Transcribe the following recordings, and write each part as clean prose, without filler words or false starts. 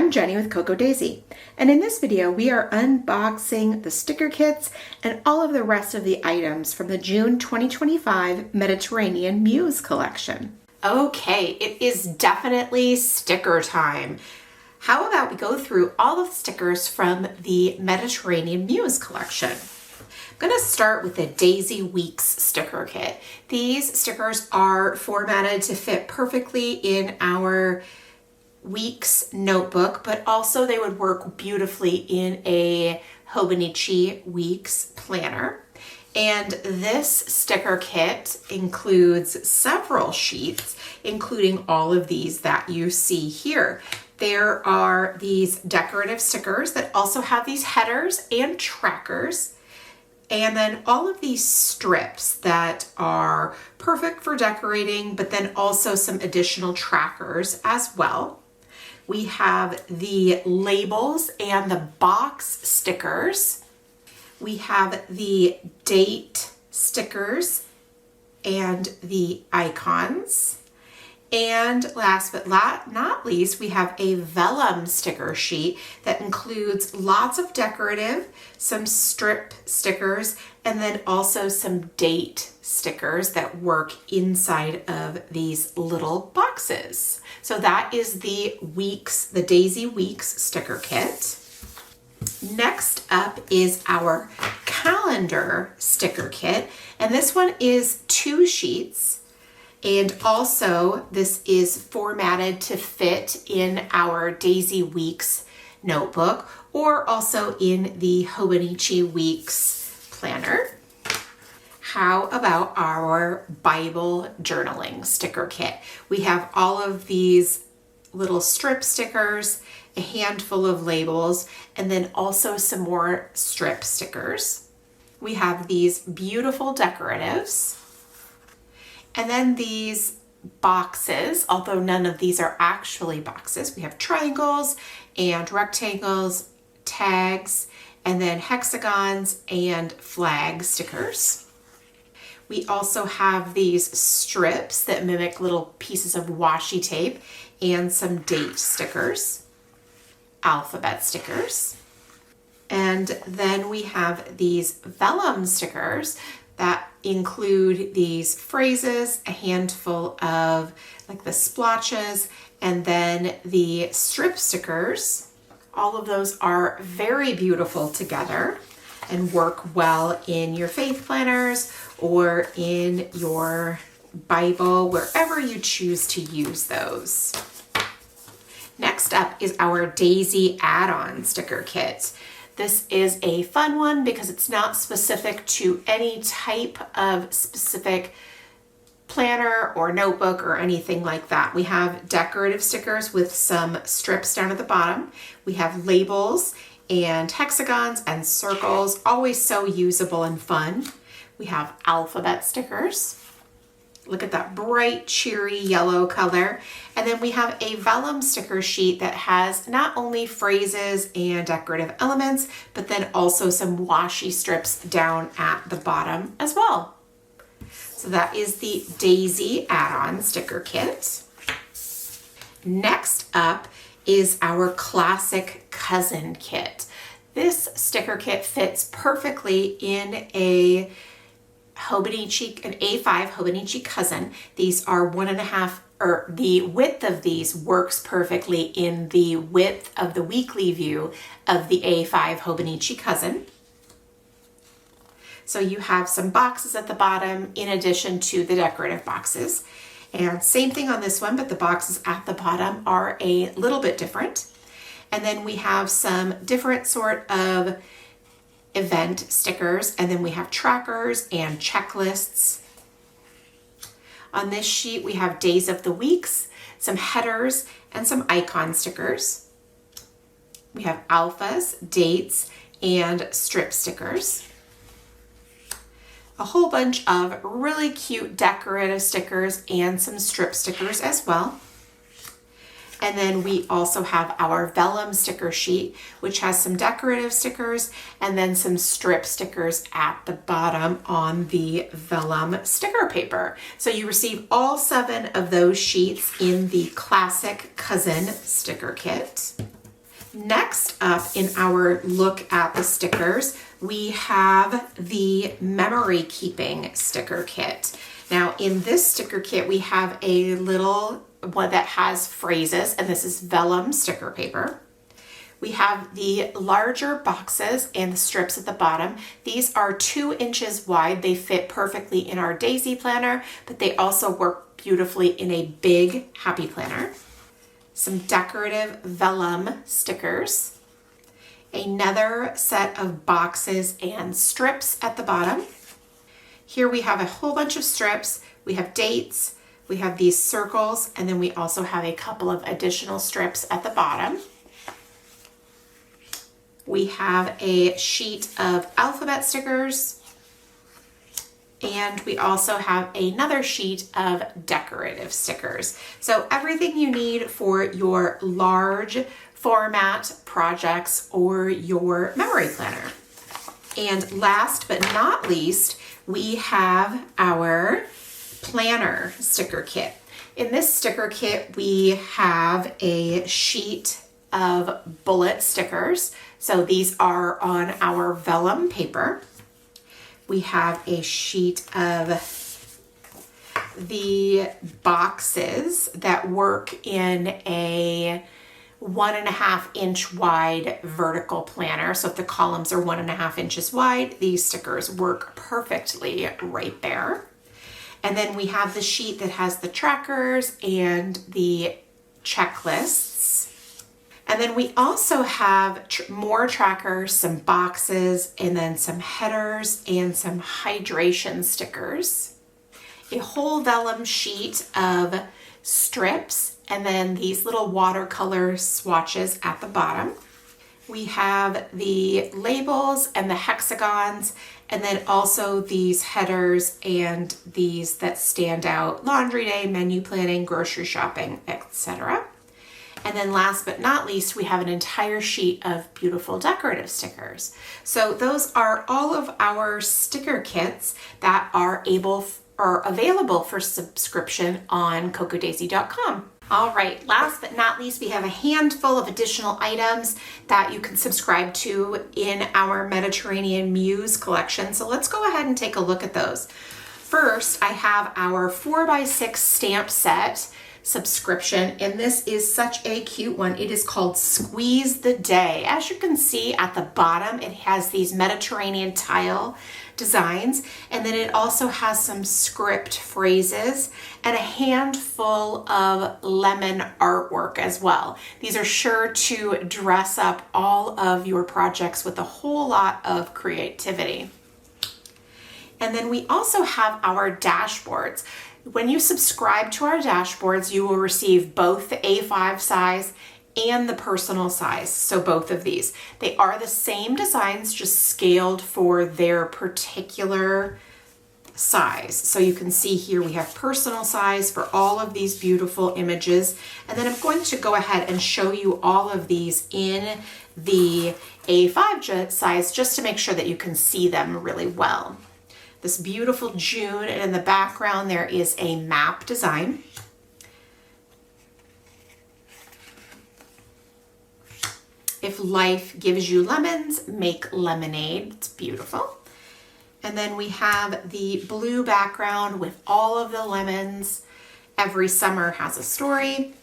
I'm Jenny with Cocoa Daisy, and in this video we are unboxing the sticker kits and all of the rest of the items from the June 2025 Mediterranean Muse collection. Okay, it is definitely sticker time. How about we go through all of the stickers from the Mediterranean Muse collection? I'm going to start with the Daisy Weeks sticker kit. These stickers are formatted to fit perfectly in our Weeks notebook, but also they would work beautifully in a Hobonichi Weeks planner. And this sticker kit includes several sheets, including all of these that you see here. There are these decorative stickers that also have these headers and trackers. And then all of these strips that are perfect for decorating, but then also some additional trackers as well. We have the labels and the box stickers. We have the date stickers and the icons. And last but not least, we have a vellum sticker sheet that includes lots of decorative, some strip stickers, and then also some date stickers that work inside of these little boxes. So that is the Daisy Weeks sticker kit. Next up is our calendar sticker kit, and this one is 2 sheets. And also this is formatted to fit in our Daisy Weeks notebook or also in the Hobonichi Weeks planner. How about our Bible journaling sticker kit? We have all of these little strip stickers, a handful of labels, and then also some more strip stickers. We have these beautiful decoratives. And then these boxes, although none of these are actually boxes. We have triangles and rectangles, tags, and then hexagons and flag stickers. We also have these strips that mimic little pieces of washi tape and some date stickers, alphabet stickers. And then we have these vellum stickers that include these phrases, a handful of like the splotches, and then the strip stickers. All of those are very beautiful together and work well in your faith planners or in your Bible, wherever you choose to use those. Next up is our Daisy add-on sticker kit. This is a fun one because it's not specific to any type of specific planner or notebook or anything like that. We have decorative stickers with some strips down at the bottom. We have labels and hexagons and circles, always so usable and fun. We have alphabet stickers. Look at that bright, cheery yellow color. And then we have a vellum sticker sheet that has not only phrases and decorative elements, but then also some washi strips down at the bottom as well. So that is the Daisy add-on sticker kit. Next up is our classic cousin kit. This sticker kit fits perfectly in an A5 Hobonichi cousin. These are 1.5, or the width of these works perfectly in the width of the weekly view of the A5 Hobonichi cousin. So you have some boxes at the bottom in addition to the decorative boxes. And same thing on this one, but the boxes at the bottom are a little bit different. And then we have some different sort of event stickers, and then we have trackers and checklists. On this sheet we have days of the weeks, some headers, and some icon stickers. We have alphas, dates, and strip stickers. A whole bunch of really cute decorative stickers and some strip stickers as well. And then we also have our vellum sticker sheet, which has some decorative stickers and then some strip stickers at the bottom on the vellum sticker paper. So you receive all 7 of those sheets in the classic cousin sticker kit. Next up in our look at the stickers, we have the memory keeping sticker kit. Now in this sticker kit, we have a little one that has phrases, and this is vellum sticker paper. We have the larger boxes and the strips at the bottom. These are 2 inches wide. They fit perfectly in our daisy planner, but they also work beautifully in a big happy planner. Some decorative vellum stickers, another set of boxes and strips at the bottom. Here we have a whole bunch of strips. We have dates, we have these circles, and then we also have a couple of additional strips at the bottom. We have a sheet of alphabet stickers, and we also have another sheet of decorative stickers. So everything you need for your large format projects or your memory planner. And last but not least, we have our planner sticker kit. In this sticker kit, we have a sheet of bullet stickers. So these are on our vellum paper. We have a sheet of the boxes that work in a 1.5 inch wide vertical planner. So if the columns are 1.5 inches wide, these stickers work perfectly right there. And then we have the sheet that has the trackers and the checklists. And then we also have more trackers, some boxes, and then some headers and some hydration stickers. A whole vellum sheet of strips, and then these little watercolor swatches at the bottom. We have the labels and the hexagons, and then also these headers and these that stand out: laundry day, menu planning, grocery shopping, etc. And then last but not least, we have an entire sheet of beautiful decorative stickers. So those are all of our sticker kits that are available for subscription on CocoDaisy.com. All right, last but not least, we have a handful of additional items that you can subscribe to in our Mediterranean Muse collection. So let's go ahead and take a look at those. First, I have our 4x6 stamp set subscription, and this is such a cute one. It is called Squeeze the Day. As you can see at the bottom, it has these Mediterranean tile designs, and then it also has some script phrases and a handful of lemon artwork as well. These are sure to dress up all of your projects with a whole lot of creativity. And then we also have our dashboards. When you subscribe to our dashboards, you will receive both the A5 size and the personal size. So both of these. They are the same designs, just scaled for their particular size. So you can see here we have personal size for all of these beautiful images. And then I'm going to go ahead and show you all of these in the A5 size just to make sure that you can see them really well. This beautiful June, and in the background there is a map design. If life gives you lemons, make lemonade. It's beautiful. And then we have the blue background with all of the lemons. Every summer has a story.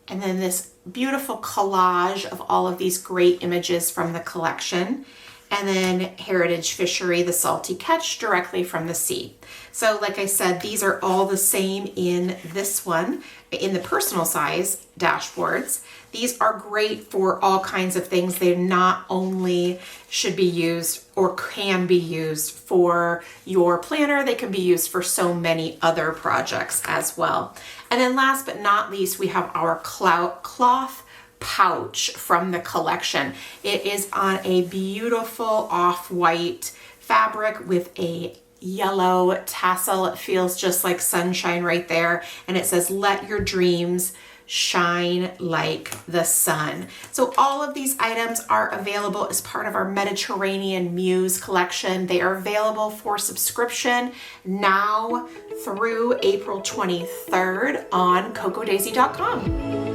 And then this beautiful collage of all of these great images from the collection. And then Heritage Fishery, the salty catch directly from the sea. So like I said, these are all the same in this one, in the personal size dashboards. These are great for all kinds of things. They not only should be used or can be used for your planner, they can be used for so many other projects as well. And then last but not least, we have our cloth pouch from the collection. It is on a beautiful off-white fabric with a yellow tassel. It feels just like sunshine right there. And it says, "Let your dreams shine like the sun." So all of these items are available as part of our Mediterranean Muse collection. They are available for subscription now through April 23rd on CocoDaisy.com.